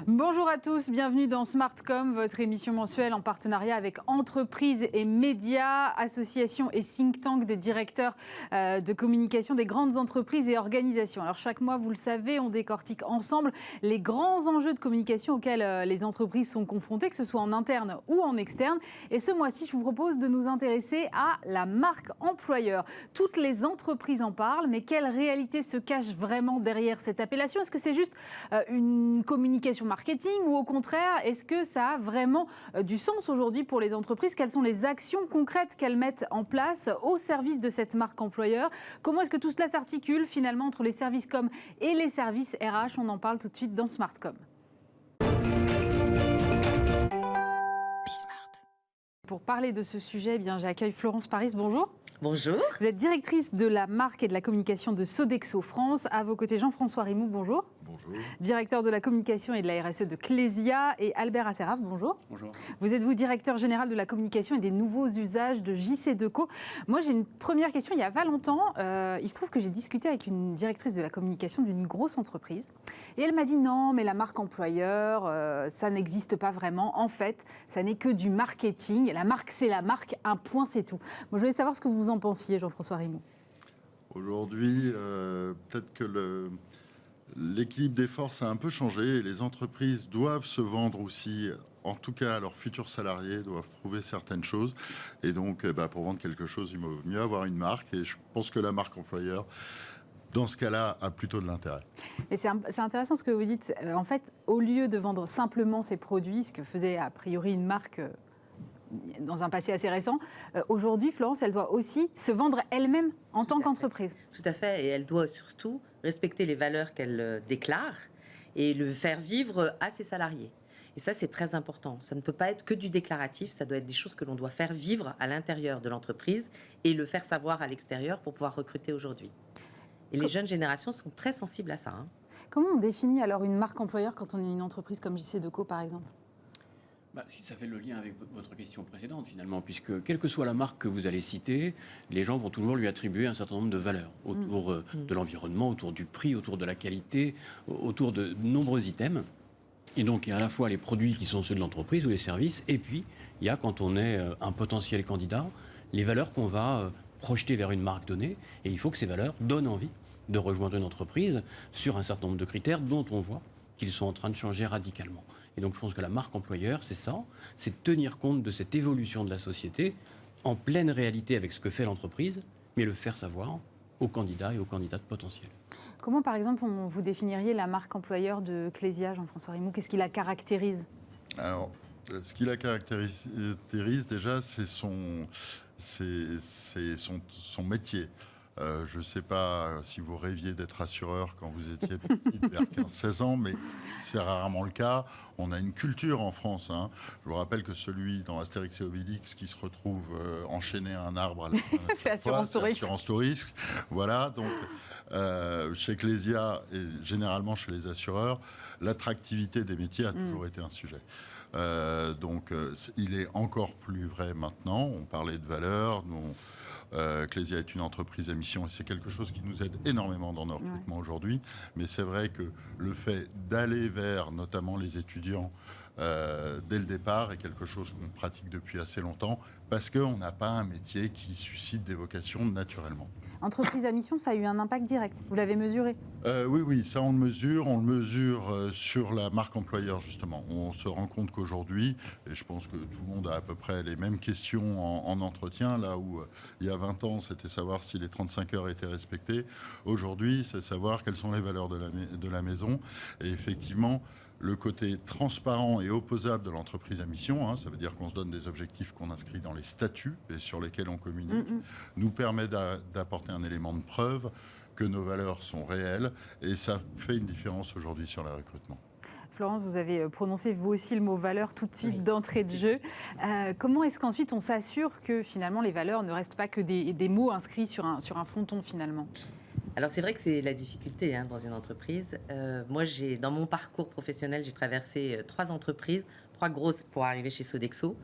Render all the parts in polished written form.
Bonjour à tous, bienvenue dans Smartcom, votre émission mensuelle en partenariat avec entreprises et médias, associations et think tank des directeurs de communication des grandes entreprises et organisations. Alors chaque mois, vous le savez, on décortique ensemble les grands enjeux de communication auxquels les entreprises sont confrontées, que ce soit en interne ou en externe. Et ce mois-ci, je vous propose de nous intéresser à la marque employeur. Toutes les entreprises en parlent, mais quelle réalité se cache vraiment derrière cette appellation? Est-ce que c'est juste une communication marketing ou au contraire, est-ce que ça a vraiment du sens aujourd'hui pour les entreprises? Quelles sont les actions concrètes qu'elles mettent en place au service de cette marque employeur? Comment est-ce que tout cela s'articule finalement entre les services com et les services RH? On en parle tout de suite dans Smartcom. Pour parler de ce sujet, j'accueille Florence Paris. Bonjour. Bonjour. Vous êtes directrice de la marque et de la communication de Sodexo France. À vos côtés, Jean-François Rimoux. Bonjour. Bonjour. Directeur de la communication et de la RSE de Clésia, et Albert Asseraf. Bonjour. Bonjour. Vous êtes directeur général de la communication et des nouveaux usages de JC Deco. Moi, j'ai une première question. Il n'y a pas longtemps, il se trouve que j'ai discuté avec une directrice de la communication d'une grosse entreprise. Et elle m'a dit non, mais la marque employeur, ça n'existe pas vraiment. En fait, ça n'est que du marketing. La marque, c'est la marque. Un point, c'est tout. Moi, je voulais savoir ce que vous en pensiez, Jean-François Rimoux. Aujourd'hui, peut-être que l'équilibre des forces a un peu changé et les entreprises doivent se vendre aussi, en tout cas à leurs futurs salariés, doivent prouver certaines choses. Et donc, pour vendre quelque chose, il vaut mieux avoir une marque. Et je pense que la marque employeur, dans ce cas-là, a plutôt de l'intérêt. Mais c'est intéressant ce que vous dites. En fait, au lieu de vendre simplement ses produits, ce que faisait a priori une marque dans un passé assez récent, aujourd'hui, Florence, elle doit aussi se vendre elle-même en tant qu'entreprise. Tout à fait, et elle doit surtout respecter les valeurs qu'elle déclare et le faire vivre à ses salariés. Et ça, c'est très important. Ça ne peut pas être que du déclaratif, ça doit être des choses que l'on doit faire vivre à l'intérieur de l'entreprise et le faire savoir à l'extérieur pour pouvoir recruter aujourd'hui. Et les jeunes générations sont très sensibles à ça. Comment on définit alors une marque employeur quand on est une entreprise comme JC Deco, par exemple ? Ça fait le lien avec votre question précédente finalement, puisque quelle que soit la marque que vous allez citer, les gens vont toujours lui attribuer un certain nombre de valeurs autour de l'environnement, autour du prix, autour de la qualité, autour de nombreux items. Et donc il y a à la fois les produits qui sont ceux de l'entreprise ou les services, et puis il y a, quand on est un potentiel candidat, les valeurs qu'on va projeter vers une marque donnée, et il faut que ces valeurs donnent envie de rejoindre une entreprise sur un certain nombre de critères dont on voit qu'ils sont en train de changer radicalement. Et donc je pense que la marque employeur, c'est ça, c'est tenir compte de cette évolution de la société en pleine réalité avec ce que fait l'entreprise, mais le faire savoir aux candidats et aux candidates potentielles. Comment, par exemple, vous définiriez la marque employeur de Clésia, Jean-François Rimoux? Qu'est-ce qui la caractérise? Alors, ce qui la caractérise déjà, c'est son métier. Je ne sais pas si vous rêviez d'être assureur quand vous étiez petit, vers 15-16 ans, mais c'est rarement le cas. On a une culture en France. Je vous rappelle que celui dans Astérix et Obélix qui se retrouve enchaîné à un arbre à la fin, c'est Assurance Touriste. Voilà, donc chez Clésia et généralement chez les assureurs, l'attractivité des métiers a toujours été un sujet. Il est encore plus vrai maintenant. On parlait de valeurs. Clésia est une entreprise à mission et c'est quelque chose qui nous aide énormément dans nos recrutements aujourd'hui. Mais c'est vrai que le fait d'aller vers notamment les étudiants dès le départ est quelque chose qu'on pratique depuis assez longtemps parce qu'on n'a pas un métier qui suscite des vocations naturellement. Entreprise à mission, ça a eu un impact direct. Vous l'avez mesuré? Oui, ça on le mesure. On le mesure sur la marque employeur justement. On se rend compte qu'aujourd'hui, et je pense que tout le monde a à peu près les mêmes questions en entretien, là où il y a 20 ans c'était savoir si les 35 heures étaient respectées. Aujourd'hui, c'est savoir quelles sont les valeurs de la maison. Et effectivement, le côté transparent et opposable de l'entreprise à mission, ça veut dire qu'on se donne des objectifs qu'on inscrit dans les statuts et sur lesquels on communique, nous permet d'apporter un élément de preuve que nos valeurs sont réelles et ça fait une différence aujourd'hui sur le recrutement. Florence, vous avez prononcé vous aussi le mot valeur tout de suite d'entrée de jeu. Comment est-ce qu'ensuite on s'assure que finalement les valeurs ne restent pas que des mots inscrits sur un fronton finalement? Alors c'est vrai que c'est la difficulté dans une entreprise. Moi, dans mon parcours professionnel, j'ai traversé 3 entreprises, 3 grosses pour arriver chez Sodexo.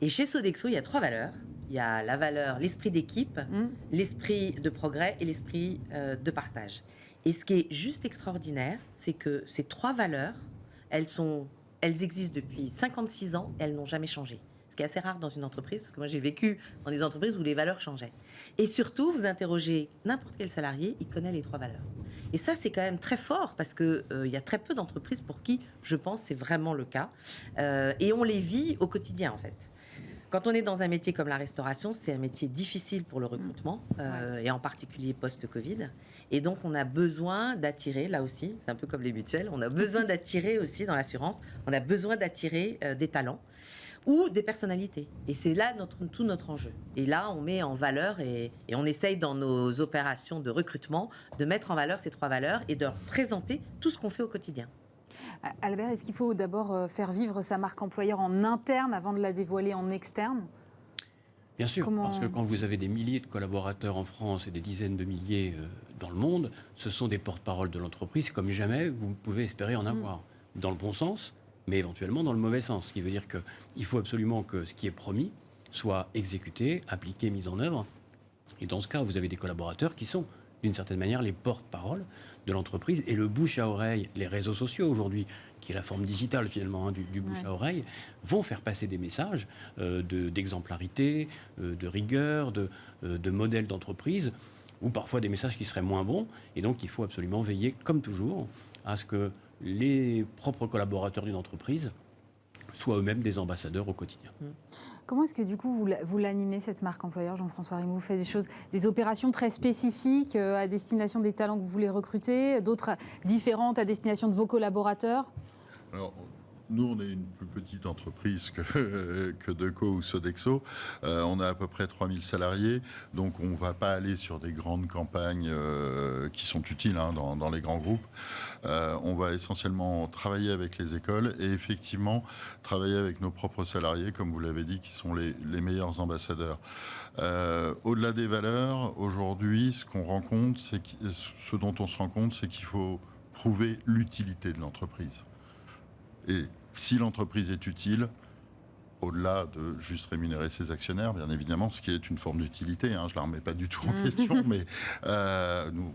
Et chez Sodexo, il y a 3 valeurs. Il y a la valeur, l'esprit d'équipe, l'esprit de progrès et l'esprit de partage. Et ce qui est juste extraordinaire, c'est que ces 3 valeurs, elles existent depuis 56 ans, elles n'ont jamais changé. Ce qui est assez rare dans une entreprise, parce que moi j'ai vécu dans des entreprises où les valeurs changeaient. Et surtout, vous interrogez n'importe quel salarié, il connaît les 3 valeurs. Et ça, c'est quand même très fort, parce qu'il y a très peu d'entreprises pour qui, je pense, c'est vraiment le cas. Et on les vit au quotidien, en fait. Quand on est dans un métier comme la restauration, c'est un métier difficile pour le recrutement, et en particulier post-Covid. Et donc, on a besoin d'attirer, là aussi, c'est un peu comme les mutuelles, on a besoin d'attirer aussi dans l'assurance, on a besoin d'attirer des talents ou des personnalités. Et c'est là tout notre enjeu. Et là, on met en valeur et on essaye dans nos opérations de recrutement de mettre en valeur ces 3 valeurs et de leur présenter tout ce qu'on fait au quotidien. Albert, est-ce qu'il faut d'abord faire vivre sa marque employeur en interne avant de la dévoiler en externe ? Bien sûr, parce que quand vous avez des milliers de collaborateurs en France et des dizaines de milliers dans le monde, ce sont des porte-parole de l'entreprise comme jamais vous pouvez espérer en avoir. Dans le bon sens, mais éventuellement dans le mauvais sens. Ce qui veut dire qu'il faut absolument que ce qui est promis soit exécuté, appliqué, mis en œuvre. Et dans ce cas, vous avez des collaborateurs qui sont, d'une certaine manière, les porte-parole de l'entreprise. Et le bouche à oreille, les réseaux sociaux aujourd'hui, qui est la forme digitale finalement du bouche à oreille, vont faire passer des messages d'exemplarité, de rigueur, de modèle d'entreprise, ou parfois des messages qui seraient moins bons. Et donc, il faut absolument veiller, comme toujours, à ce que les propres collaborateurs d'une entreprise soient eux-mêmes des ambassadeurs au quotidien. Comment est-ce que du coup vous l'animez, cette marque employeur, Jean-François Rimaud ? Vous faites des opérations très spécifiques à destination des talents que vous voulez recruter, d'autres différentes à destination de vos collaborateurs ? Alors, nous, on est une plus petite entreprise que Deco ou Sodexo. On a à peu près 3000 salariés, donc on ne va pas aller sur des grandes campagnes qui sont utiles dans les grands groupes. On va essentiellement travailler avec les écoles et effectivement travailler avec nos propres salariés, comme vous l'avez dit, qui sont les meilleurs ambassadeurs. Au-delà des valeurs, aujourd'hui, ce dont on se rend compte, c'est qu'il faut prouver l'utilité de l'entreprise. Et si l'entreprise est utile, au-delà de juste rémunérer ses actionnaires, bien évidemment, ce qui est une forme d'utilité, je ne la remets pas du tout en question, mais nous,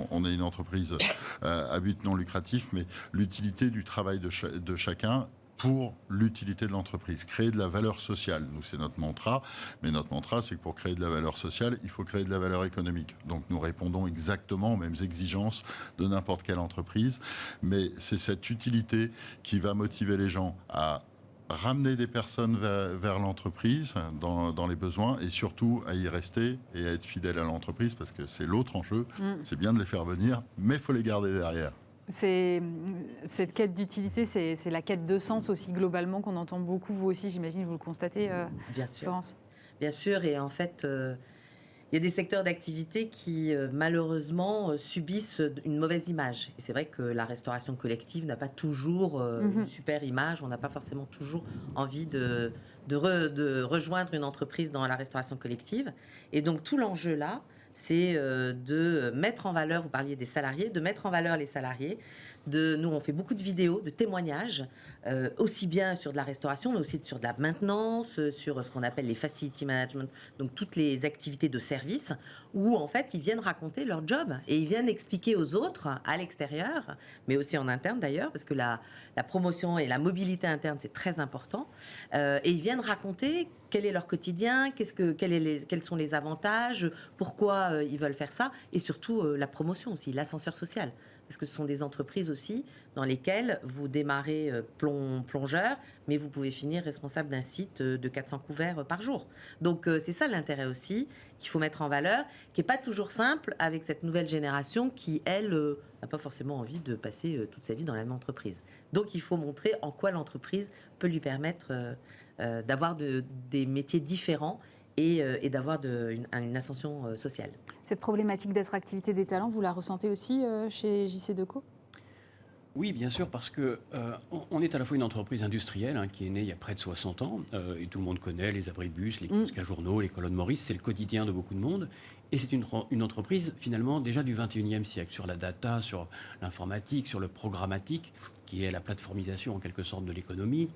on est une entreprise à but non lucratif, mais l'utilité du travail de chacun pour l'utilité de l'entreprise, créer de la valeur sociale. Nous, c'est notre mantra, mais notre mantra, c'est que pour créer de la valeur sociale, il faut créer de la valeur économique. Donc, nous répondons exactement aux mêmes exigences de n'importe quelle entreprise, mais c'est cette utilité qui va motiver les gens à ramener des personnes vers l'entreprise dans les besoins et surtout à y rester et à être fidèle à l'entreprise parce que c'est l'autre enjeu, c'est bien de les faire venir, mais il faut les garder derrière. Cette quête d'utilité, c'est la quête de sens aussi globalement qu'on entend beaucoup, vous aussi, j'imagine, vous le constatez, Bien sûr. Florence. Bien sûr, et en fait, il y a des secteurs d'activité qui, malheureusement, subissent une mauvaise image. Et c'est vrai que la restauration collective n'a pas toujours une super image, on n'a pas forcément toujours envie de rejoindre une entreprise dans la restauration collective. Et donc, tout l'enjeu là, c'est de mettre en valeur, vous parliez des salariés, de mettre en valeur les salariés. Nous, on fait beaucoup de vidéos, de témoignages, aussi bien sur de la restauration, mais aussi sur de la maintenance, sur ce qu'on appelle les facility management, donc toutes les activités de service, où en fait, ils viennent raconter leur job et ils viennent expliquer aux autres, à l'extérieur, mais aussi en interne d'ailleurs, parce que la promotion et la mobilité interne, c'est très important, et ils viennent raconter quel est leur quotidien, quels sont les avantages, pourquoi ils veulent faire ça, et surtout la promotion aussi, l'ascenseur social. Parce que ce sont des entreprises aussi dans lesquelles vous démarrez plongeur, mais vous pouvez finir responsable d'un site de 400 couverts par jour. Donc c'est ça l'intérêt aussi qu'il faut mettre en valeur, qui n'est pas toujours simple avec cette nouvelle génération qui, elle, n'a pas forcément envie de passer toute sa vie dans la même entreprise. Donc il faut montrer en quoi l'entreprise peut lui permettre d'avoir des métiers différents et d'avoir une ascension sociale. Cette problématique d'attractivité des talents, vous la ressentez aussi chez JC Deco ? Oui, bien sûr, parce que on est à la fois une entreprise industrielle qui est née il y a près de 60 ans, et tout le monde connaît les abribus, les kiosques à journaux, les colonnes Maurice, c'est le quotidien de beaucoup de monde. Et c'est une entreprise finalement déjà du 21e siècle, sur la data, sur l'informatique, sur le programmatique, qui est la plateformisation en quelque sorte de l'économie,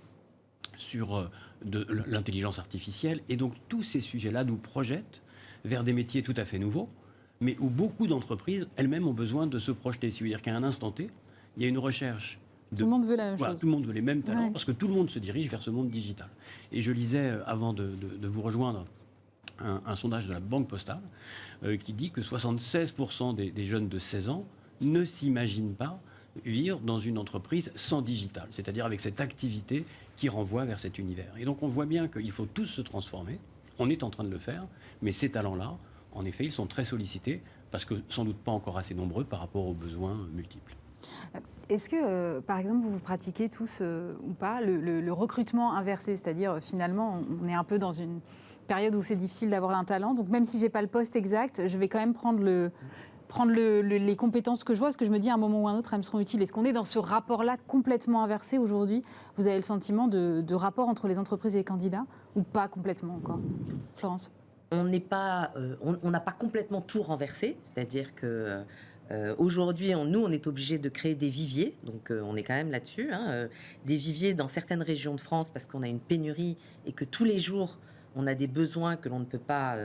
sur de l'intelligence artificielle. Et donc tous ces sujets-là nous projettent vers des métiers tout à fait nouveaux, mais où beaucoup d'entreprises elles-mêmes ont besoin de se projeter. C'est-à-dire qu'à un instant T, il y a une recherche Tout le monde veut la même Voilà, chose. tout le monde veut les mêmes talents Ouais. parce que tout le monde se dirige vers ce monde digital. Et je lisais, avant de vous rejoindre, un sondage de la Banque Postale qui dit que 76% des jeunes de 16 ans ne s'imaginent pas vivre dans une entreprise sans digital, c'est-à-dire avec cette activité qui renvoie vers cet univers. Et donc on voit bien qu'il faut tous se transformer. On est en train de le faire, mais ces talents-là, en effet, ils sont très sollicités parce que sans doute pas encore assez nombreux par rapport aux besoins multiples. Est-ce que, par exemple, vous pratiquez tous ou pas le recrutement inversé, c'est-à-dire finalement, on est un peu dans une période où c'est difficile d'avoir un talent, donc même si j'ai pas le poste exact, je vais quand même prendre les compétences que je vois, parce que je me dis à un moment ou à un autre, elles me seront utiles. Est-ce qu'on est dans ce rapport-là complètement inversé aujourd'hui? Vous avez le sentiment de rapport entre les entreprises et les candidats, ou pas complètement encore? Florence? On n'a pas complètement tout renversé, c'est-à-dire que aujourd'hui, on est obligé de créer des viviers, donc on est quand même là-dessus, des viviers dans certaines régions de France parce qu'on a une pénurie et que tous les jours, on a des besoins que l'on ne peut pas,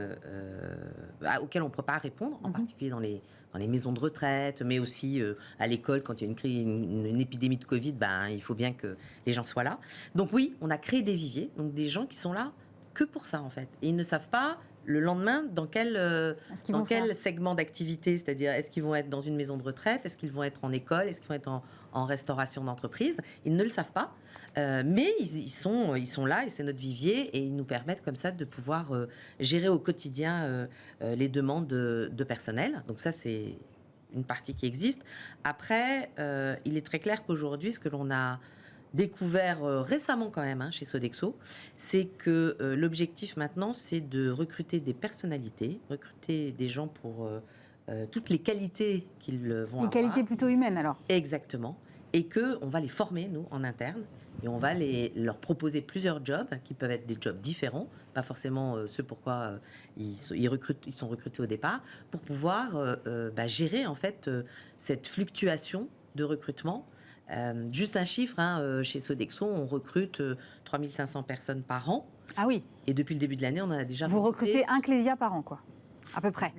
auxquels on ne peut pas répondre, en particulier dans les maisons de retraite, mais aussi à l'école, quand il y a une épidémie de Covid, il faut bien que les gens soient là. Donc oui, on a créé des viviers, donc des gens qui sont là que pour ça en fait. Et ils ne savent pas le lendemain dans quel segment d'activité, c'est-à-dire est-ce qu'ils vont être dans une maison de retraite, est-ce qu'ils vont être en école, est-ce qu'ils vont être en restauration d'entreprise. Ils ne le savent pas, mais ils sont là et c'est notre vivier et ils nous permettent comme ça de pouvoir gérer au quotidien les demandes de personnel. Donc ça, c'est une partie qui existe. Après, il est très clair qu'aujourd'hui, ce que l'on a découvert récemment quand même chez Sodexo, c'est que l'objectif maintenant, c'est de recruter des personnalités, recruter des gens pour toutes les qualités qu'ils vont avoir. Des qualités plutôt humaines alors. Exactement. Et qu'on va les former, nous, en interne, et on va leur proposer plusieurs jobs, qui peuvent être des jobs différents, pas forcément ceux pourquoi ils sont recrutés au départ, pour pouvoir gérer en fait cette fluctuation de recrutement. Juste un chiffre, chez Sodexo, on recrute 3500 personnes par an. Ah oui. Et depuis le début de l'année, on en a déjà Vous recrutez un Clésia par an, quoi, à peu près.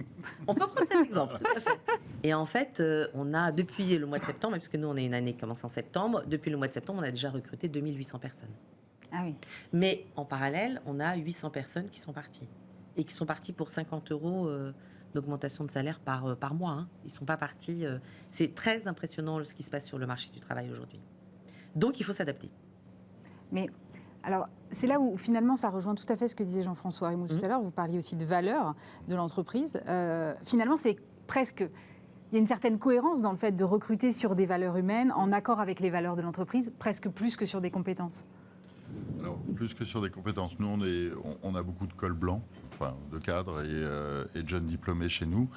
On peut prendre cet exemple, tout à fait. Et en fait, on a, depuis le mois de septembre, puisque nous, on a une année qui commence en septembre, depuis le mois de septembre, on a déjà recruté 2800 personnes. Ah oui. Mais en parallèle, on a 800 personnes qui sont parties. Et qui sont parties pour 50 € d'augmentation de salaire par mois. Ils ne sont pas partis. C'est très impressionnant ce qui se passe sur le marché du travail aujourd'hui. Donc, il faut s'adapter. Mais alors, c'est là où finalement ça rejoint tout à fait ce que disait Jean-François Rimou tout à l'heure. Vous parliez aussi de valeurs de l'entreprise. Finalement, c'est presque... Il y a une certaine cohérence dans le fait de recruter sur des valeurs humaines, en accord avec les valeurs de l'entreprise, presque plus que sur des compétences. Alors, plus que sur des compétences, nous, on a beaucoup de cols blancs, enfin, de cadres et de jeunes diplômés chez nous.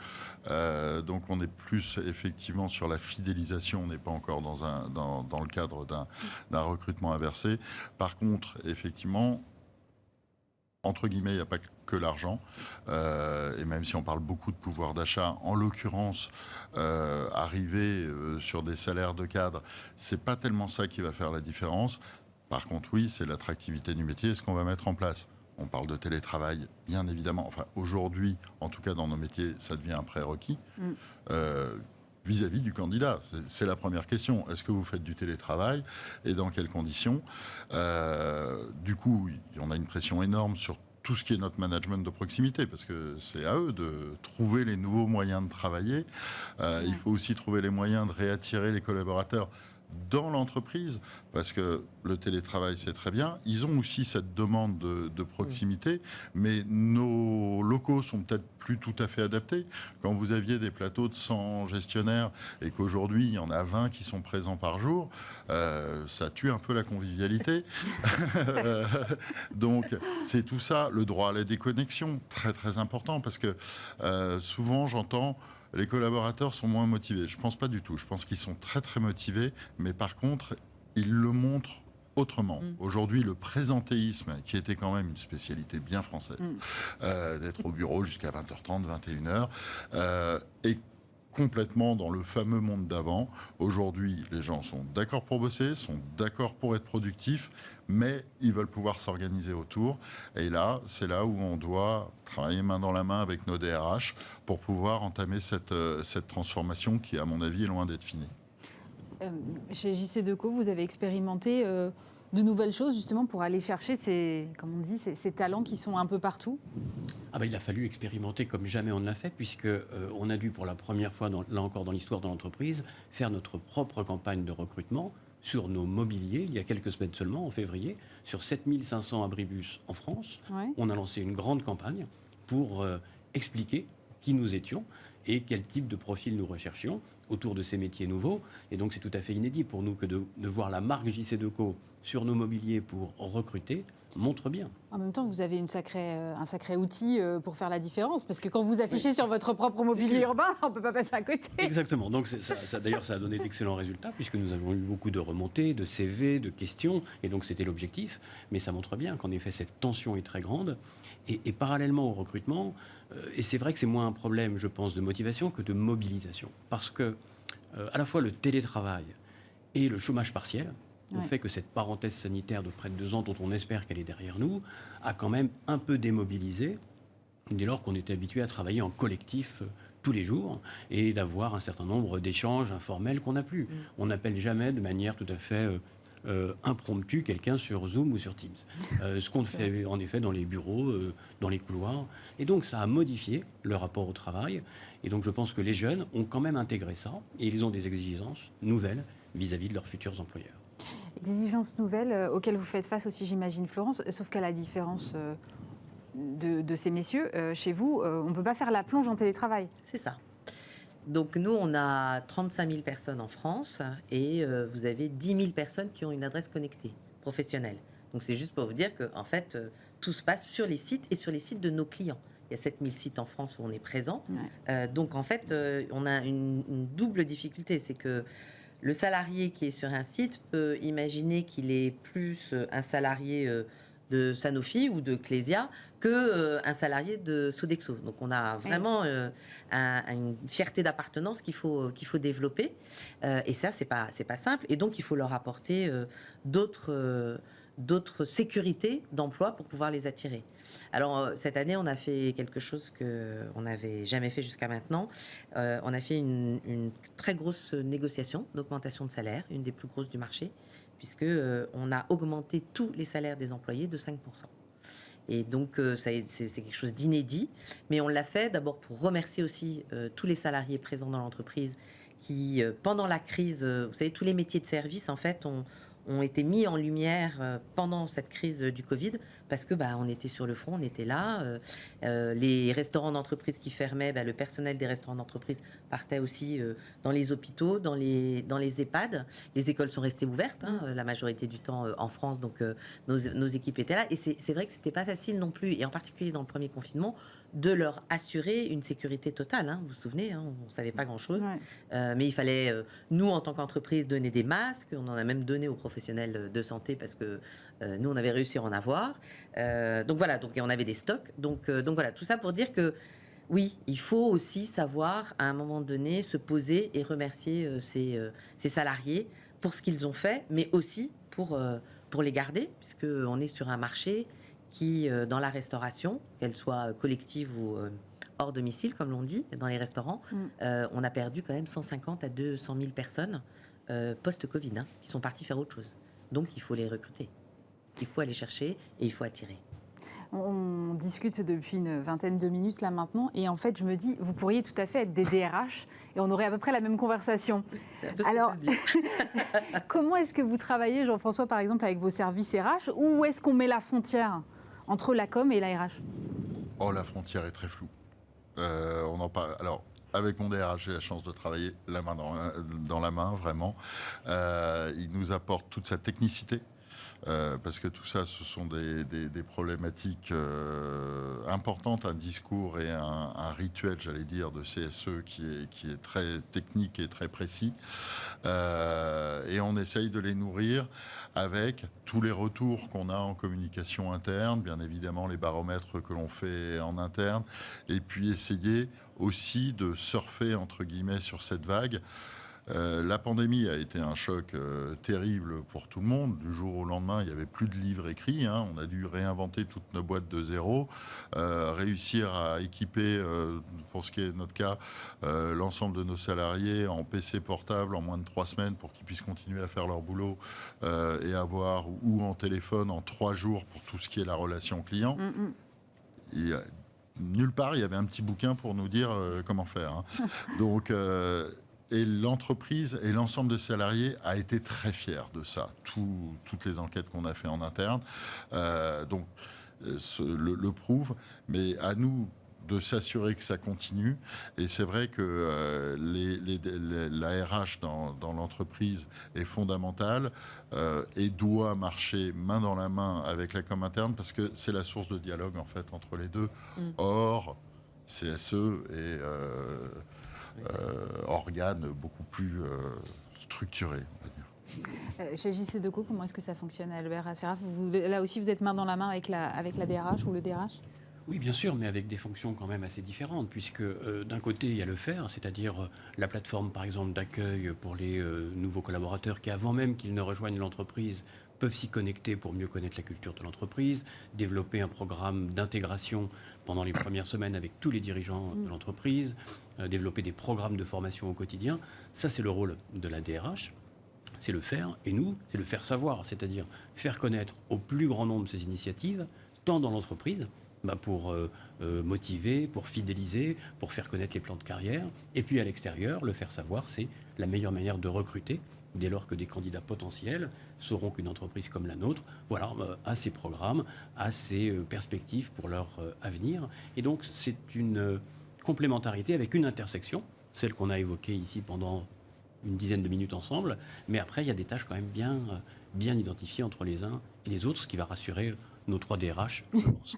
Donc, on est plus effectivement sur la fidélisation. On n'est pas encore dans le cadre d'un recrutement inversé. Par contre, effectivement, entre guillemets, il n'y a pas que l'argent. Et même si on parle beaucoup de pouvoir d'achat, en l'occurrence, arriver sur des salaires de cadre, c'est pas tellement ça qui va faire la différence. Par contre, oui, c'est l'attractivité du métier et ce qu'on va mettre en place. On parle de télétravail, bien évidemment. Enfin, aujourd'hui, en tout cas dans nos métiers, ça devient un prérequis. Vis-à-vis du candidat, c'est la première question. Est-ce que vous faites du télétravail et dans quelles conditions? Du coup, on a une pression énorme sur tout ce qui est notre management de proximité, parce que c'est à eux de trouver les nouveaux moyens de travailler. Il faut aussi trouver les moyens de réattirer les collaborateurs dans l'entreprise, parce que le télétravail, c'est très bien. Ils ont aussi cette demande de proximité, mais nos locaux sont peut-être plus tout à fait adaptés. Quand vous aviez des plateaux de 100 gestionnaires et qu'aujourd'hui, il y en a 20 qui sont présents par jour, ça tue un peu la convivialité. Donc, c'est tout ça. Le droit à la déconnexion, très très important, parce que souvent, j'entends les collaborateurs sont moins motivés. Je ne pense pas du tout. Je pense qu'ils sont très très motivés, mais par contre, ils le montrent autrement. Aujourd'hui, le présentéisme, qui était quand même une spécialité bien française, d'être au bureau jusqu'à 20h30, 21h, est complètement dans le fameux monde d'avant. Aujourd'hui, les gens sont d'accord pour bosser, sont d'accord pour être productifs, mais ils veulent pouvoir s'organiser autour. Et là, c'est là où on doit travailler main dans la main avec nos DRH pour pouvoir entamer cette transformation qui, à mon avis, est loin d'être finie. Chez JC Deco, vous avez expérimenté de nouvelles choses justement pour aller chercher comme on dit, ces talents qui sont un peu partout. Il a fallu expérimenter comme jamais on ne l'a fait, puisque on a dû pour la première fois, là encore dans l'histoire de l'entreprise, faire notre propre campagne de recrutement sur nos mobiliers, il y a quelques semaines seulement, en février, sur 7500 abribus en France. Ouais. On a lancé une grande campagne pour expliquer qui nous étions et quel type de profil nous recherchions autour de ces métiers nouveaux. Et donc c'est tout à fait inédit pour nous que de voir la marque JC Deco sur nos mobiliers pour recruter montre bien. En même temps, vous avez un sacré outil pour faire la différence, parce que quand vous affichez sur votre propre mobilier urbain, on ne peut pas passer à côté. Exactement. Donc d'ailleurs, ça a donné d'excellents résultats, puisque nous avons eu beaucoup de remontées, de CV, de questions, et donc c'était l'objectif. Mais ça montre bien qu'en effet, cette tension est très grande. Et parallèlement au recrutement, et c'est vrai que c'est moins un problème, je pense, de motivation que de mobilisation. Parce que à la fois le télétravail et le chômage partiel ont fait que cette parenthèse sanitaire de près de 2 ans, dont on espère qu'elle est derrière nous, a quand même un peu démobilisé, dès lors qu'on était habitué à travailler en collectif tous les jours et d'avoir un certain nombre d'échanges informels qu'on n'a plus. On n'appelle jamais de manière tout à fait impromptue quelqu'un sur Zoom ou sur Teams. Ce qu'on fait en effet dans les bureaux, dans les couloirs. Et donc ça a modifié le rapport au travail. Et donc je pense que les jeunes ont quand même intégré ça et ils ont des exigences nouvelles vis-à-vis de leurs futurs employeurs. Exigences nouvelles auxquelles vous faites face aussi, j'imagine, Florence, sauf qu'à la différence de ces messieurs, chez vous, on ne peut pas faire la plonge en télétravail. C'est ça. Donc nous, on a 35 000 personnes en France et vous avez 10 000 personnes qui ont une adresse connectée professionnelle. Donc c'est juste pour vous dire que en fait, tout se passe sur les sites et sur les sites de nos clients. Il y a 7 000 sites en France où on est présent. Ouais. Donc en fait, on a une double difficulté, c'est que le salarié qui est sur un site peut imaginer qu'il est plus un salarié de Sanofi ou de Clésia qu'un salarié de Sodexo. Donc on a vraiment une fierté d'appartenance qu'il faut développer. Et ça, c'est pas simple. Et donc il faut leur apporter d'autres sécurités d'emploi pour pouvoir les attirer. Alors, cette année, on a fait quelque chose qu'on n'avait jamais fait jusqu'à maintenant. On a fait une très grosse négociation d'augmentation de salaire, une des plus grosses du marché, puisque on a augmenté tous les salaires des employés de 5%. Et donc, c'est quelque chose d'inédit. Mais on l'a fait d'abord pour remercier aussi tous les salariés présents dans l'entreprise qui, pendant la crise, vous savez, tous les métiers de service, en fait, ont été mis en lumière pendant cette crise du Covid parce que on était sur le front, on était là. Les restaurants d'entreprise qui fermaient, le personnel des restaurants d'entreprise partait aussi dans les hôpitaux, dans les EHPAD. Les écoles sont restées ouvertes la majorité du temps en France, donc nos équipes étaient là. Et c'est vrai que c'était pas facile non plus, et en particulier dans le premier confinement, de leur assurer une sécurité totale. Vous vous souvenez, on ne savait pas grand-chose. Ouais. Mais il fallait, nous, en tant qu'entreprise, donner des masques. On en a même donné aux professionnels de santé parce que nous, on avait réussi à en avoir. Donc voilà, et on avait des stocks. Donc voilà, tout ça pour dire que oui, il faut aussi savoir, à un moment donné, se poser et remercier ces salariés pour ce qu'ils ont fait, mais aussi pour les garder, puisqu'on est sur un marché qui, dans la restauration, qu'elle soit collective ou hors domicile, comme l'on dit, dans les restaurants, on a perdu quand même 150 à 200 000 personnes post-Covid, qui sont parties faire autre chose. Donc, il faut les recruter. Il faut aller chercher et il faut attirer. On discute depuis une vingtaine de minutes là maintenant, et en fait, je me dis, vous pourriez tout à fait être des DRH et on aurait à peu près la même conversation. C'est un peu Alors, ce qu'on peut se dire. Comment est-ce que vous travaillez, Jean-François, par exemple, avec vos services RH, ou où est-ce qu'on met la frontière entre la com et la RH? Oh, la frontière est très floue. On en parle. Alors, avec mon DRH, j'ai la chance de travailler la main dans la main, vraiment. Il nous apporte toute sa technicité. Parce que tout ça, ce sont des problématiques importantes, un discours et un rituel, j'allais dire, de CSE qui est très technique et très précis. Et on essaye de les nourrir avec tous les retours qu'on a en communication interne, bien évidemment les baromètres que l'on fait en interne, et puis essayer aussi de surfer, entre guillemets, sur cette vague. La pandémie a été un choc terrible pour tout le monde. Du jour au lendemain, il n'y avait plus de livres écrits. On a dû réinventer toutes nos boîtes de zéro, réussir à équiper, pour ce qui est notre cas, l'ensemble de nos salariés en PC portable en moins de 3 semaines pour qu'ils puissent continuer à faire leur boulot et avoir, ou en téléphone en 3 jours pour tout ce qui est la relation client. Et, nulle part, il y avait un petit bouquin pour nous dire comment faire. Donc, et l'entreprise et l'ensemble des salariés a été très fiers de ça. Toutes les enquêtes qu'on a fait en interne, donc le prouvent. Mais à nous de s'assurer que ça continue. Et c'est vrai que la RH dans l'entreprise est fondamentale et doit marcher main dans la main avec la com interne parce que c'est la source de dialogue en fait entre les deux. Or, CSE et organes beaucoup plus structurés, on va dire. Chez JCDecaux, comment est-ce que ça fonctionne, Albert Asséraf? Là aussi, vous êtes main dans la main avec la DRH ou le DRH? Oui, bien sûr, mais avec des fonctions quand même assez différentes, puisque d'un côté, il y a le faire, c'est-à-dire la plateforme, par exemple, d'accueil pour les nouveaux collaborateurs qui, avant même qu'ils ne rejoignent l'entreprise, peuvent s'y connecter pour mieux connaître la culture de l'entreprise, développer un programme d'intégration pendant les premières semaines avec tous les dirigeants de l'entreprise, développer des programmes de formation au quotidien. Ça, c'est le rôle de la DRH. C'est le faire, et nous, c'est le faire savoir, c'est-à-dire faire connaître au plus grand nombre ces initiatives, tant dans l'entreprise, pour motiver, pour fidéliser, pour faire connaître les plans de carrière. Et puis à l'extérieur, le faire savoir, c'est la meilleure manière de recruter, dès lors que des candidats potentiels sauront qu'une entreprise comme la nôtre a ses programmes, a ses perspectives pour leur avenir. Et donc c'est une complémentarité avec une intersection, celle qu'on a évoquée ici pendant une dizaine de minutes ensemble. Mais après, il y a des tâches quand même bien identifiées entre les uns et les autres, ce qui va rassurer nos 3 DRH, je pense.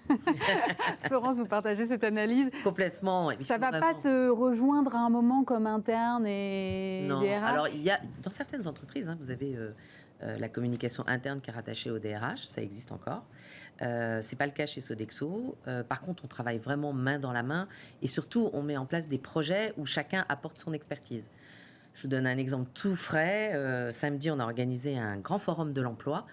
Florence, vous partagez cette analyse? Complètement. Ça ne va pas se rejoindre à un moment comme interne et non. DRH? Alors, il y a, dans certaines entreprises, vous avez la communication interne qui est rattachée au DRH, ça existe encore. C'est pas le cas chez Sodexo. Par contre, on travaille vraiment main dans la main et surtout, on met en place des projets où chacun apporte son expertise. Je vous donne un exemple tout frais. Samedi, on a organisé un grand forum de l'emploi.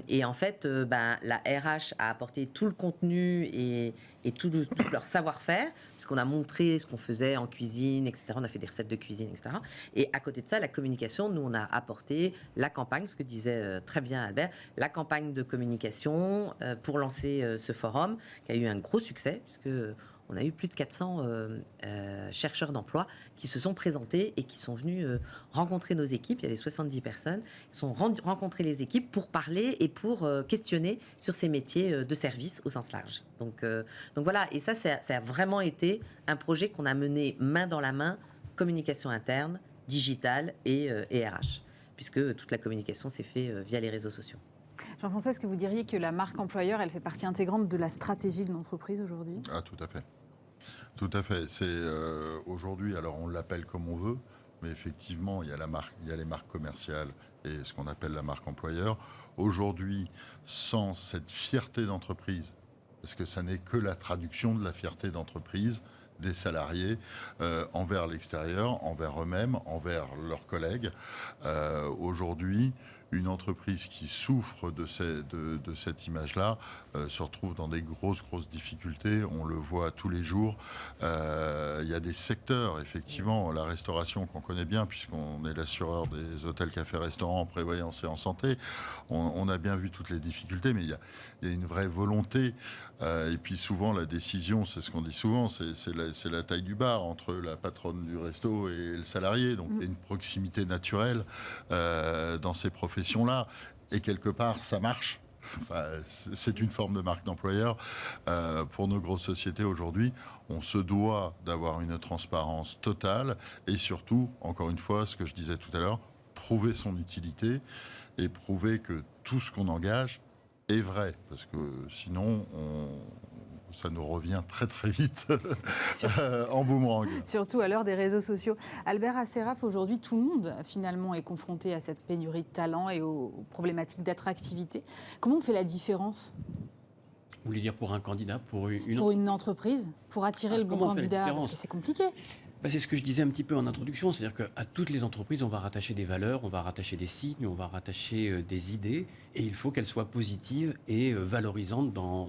Et en fait, la RH a apporté tout le contenu et tout leur savoir-faire, puisqu'on a montré ce qu'on faisait en cuisine, etc. On a fait des recettes de cuisine, etc. Et à côté de ça, la communication, nous, on a apporté la campagne, ce que disait très bien Albert, la campagne de communication pour lancer ce forum, qui a eu un gros succès, puisque on a eu plus de 400 chercheurs d'emploi qui se sont présentés et qui sont venus rencontrer nos équipes. Il y avait 70 personnes. Ils sont rencontrés les équipes pour parler et pour questionner sur ces métiers de service au sens large. Donc voilà, et ça a vraiment été un projet qu'on a mené main dans la main, communication interne, digitale et RH, puisque toute la communication s'est faite via les réseaux sociaux. Jean-François, est-ce que vous diriez que la marque employeur, elle fait partie intégrante de la stratégie de l'entreprise aujourd'hui? Ah, tout à fait. Tout à fait. C'est aujourd'hui, alors on l'appelle comme on veut, mais effectivement, il y a les marques commerciales et ce qu'on appelle la marque employeur. Aujourd'hui, sans cette fierté d'entreprise, parce que ça n'est que la traduction de la fierté d'entreprise des salariés envers l'extérieur, envers eux-mêmes, envers leurs collègues. Aujourd'hui, une entreprise qui souffre de cette image-là se retrouve dans des grosses difficultés. On le voit tous les jours. Il y a des secteurs, effectivement, la restauration qu'on connaît bien, puisqu'on est l'assureur des hôtels, cafés, restaurants, en prévoyance et en santé. On a bien vu toutes les difficultés, mais il y a une vraie volonté. Et puis souvent, la décision, c'est ce qu'on dit souvent, c'est la taille du bar entre la patronne du resto et le salarié. Donc, il y a une proximité naturelle dans ces professions-là. Et quelque part, ça marche. Enfin, c'est une forme de marque d'employeur. Pour nos grosses sociétés aujourd'hui, on se doit d'avoir une transparence totale et surtout, encore une fois, ce que je disais tout à l'heure, prouver son utilité et prouver que tout ce qu'on engage est vrai. Parce que sinon, ça nous revient très vite en boomerang. Surtout à l'heure des réseaux sociaux. Albert Asséraf, aujourd'hui, tout le monde finalement est confronté à cette pénurie de talent et aux problématiques d'attractivité. Comment on fait la différence? Vous voulez dire pour un candidat, pour une entreprise, pour attirer le bon candidat? Parce que c'est compliqué. C'est ce que je disais un petit peu en introduction, c'est-à-dire qu'à toutes les entreprises, on va rattacher des valeurs, on va rattacher des signes, on va rattacher des idées, et il faut qu'elles soient positives et valorisantes dans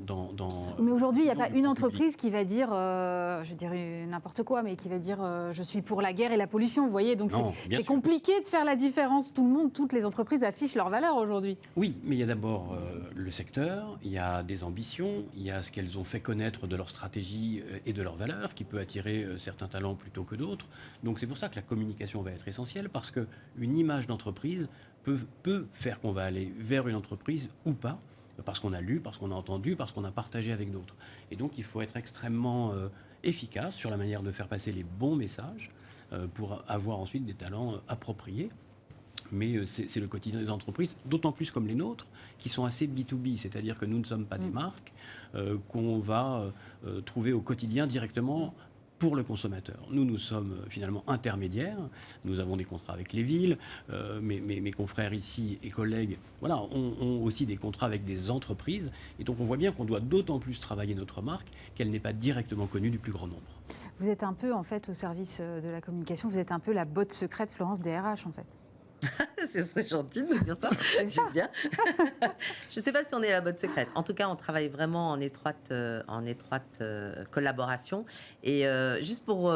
Mais aujourd'hui, il n'y a pas du une grand entreprise qui va dire, je dirais n'importe quoi, mais qui va dire je suis pour la guerre et la pollution, vous voyez. Donc Non, bien c'est sûr. compliqué de faire la différence. Tout le monde, toutes les entreprises affichent leurs valeurs aujourd'hui. Oui, mais il y a d'abord le secteur, il y a des ambitions, il y a ce qu'elles ont fait connaître de leur stratégie et de leurs valeurs, qui peut attirer certains talents plutôt que d'autres. Donc c'est pour ça que la communication va être essentielle, parce qu'une image d'entreprise peut faire qu'on va aller vers une entreprise ou pas, parce qu'on a lu, parce qu'on a entendu, parce qu'on a partagé avec d'autres. Et donc il faut être extrêmement efficace sur la manière de faire passer les bons messages pour avoir ensuite des talents appropriés. Mais c'est le quotidien des entreprises, d'autant plus comme les nôtres, qui sont assez B2B, c'est-à-dire que nous ne sommes pas des marques qu'on va trouver au quotidien directement pour le consommateur. Nous sommes finalement intermédiaires, nous avons des contrats avec les villes, mes confrères ici et collègues ont aussi des contrats avec des entreprises, et donc on voit bien qu'on doit d'autant plus travailler notre marque qu'elle n'est pas directement connue du plus grand nombre. Vous êtes un peu, en fait, au service de la communication, vous êtes un peu la botte secrète, Florence, des RH, en fait. Ce serait gentil de me dire ça. J'aime bien. Je ne sais pas si on est la bonne secrète. En tout cas, on travaille vraiment en étroite collaboration. Et juste pour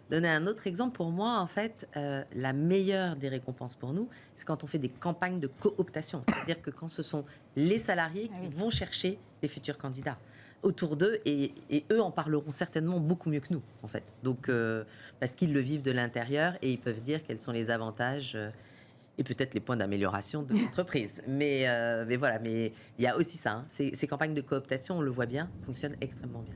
donner un autre exemple, pour moi, en fait, la meilleure des récompenses pour nous, c'est quand on fait des campagnes de cooptation. C'est-à-dire que quand ce sont les salariés qui vont chercher les futurs candidats autour d'eux, et eux en parleront certainement beaucoup mieux que nous, en fait. Donc, parce qu'ils le vivent de l'intérieur et ils peuvent dire quels sont les avantages et peut-être les points d'amélioration de l'entreprise. Mais voilà, mais il y a aussi ça. Hein. Ces campagnes de cooptation, on le voit bien, fonctionnent extrêmement bien.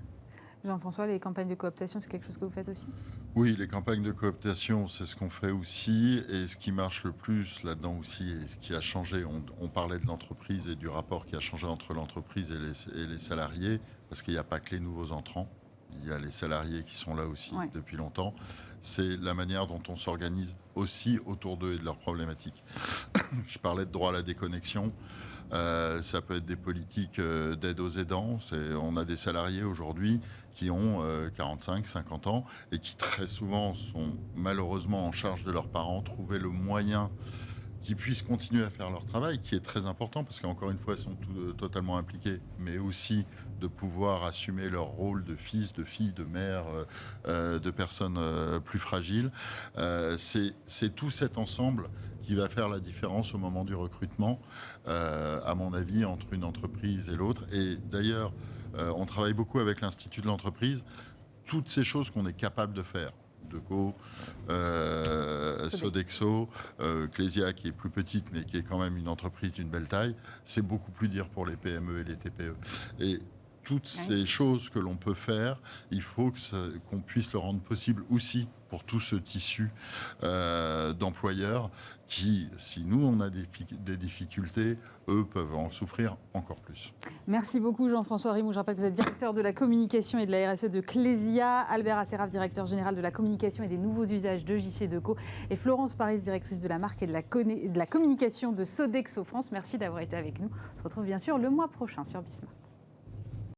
Jean-François, les campagnes de cooptation, c'est quelque chose que vous faites aussi ? Oui, les campagnes de cooptation, c'est ce qu'on fait aussi. Et ce qui marche le plus là-dedans aussi, et ce qui a changé, on parlait de l'entreprise et du rapport qui a changé entre l'entreprise et les salariés, parce qu'il n'y a pas que les nouveaux entrants, il y a les salariés qui sont là aussi depuis longtemps. C'est la manière dont on s'organise aussi autour d'eux et de leurs problématiques. Je parlais de droit à la déconnexion. Ça peut être des politiques d'aide aux aidants. On a des salariés aujourd'hui qui ont 45, 50 ans et qui très souvent sont malheureusement en charge de leurs parents, trouver le moyen qu'ils puissent continuer à faire leur travail, qui est très important, parce qu'encore une fois, elles sont totalement impliquées, mais aussi de pouvoir assumer leur rôle de fils, de fille, de mère, de personnes plus fragiles. C'est tout cet ensemble qui va faire la différence au moment du recrutement, à mon avis, entre une entreprise et l'autre. Et d'ailleurs, on travaille beaucoup avec l'Institut de l'entreprise, toutes ces choses qu'on est capable de faire. Deco, Sodexo, Clésia qui est plus petite mais qui est quand même une entreprise d'une belle taille, c'est beaucoup plus dur pour les PME et les TPE. Et toutes ces choses que l'on peut faire, il faut qu'on puisse le rendre possible aussi pour tout ce tissu d'employeurs qui, si nous on a des difficultés, eux peuvent en souffrir encore plus. Merci beaucoup Jean-François Rimou. Je rappelle que vous êtes directeur de la communication et de la RSE de Clésia, Albert Asseraf, directeur général de la communication et des nouveaux usages de JC Deco, et Florence Paris, directrice de la marque et de la communication de Sodexo France. Merci d'avoir été avec nous. On se retrouve bien sûr le mois prochain sur Bismart.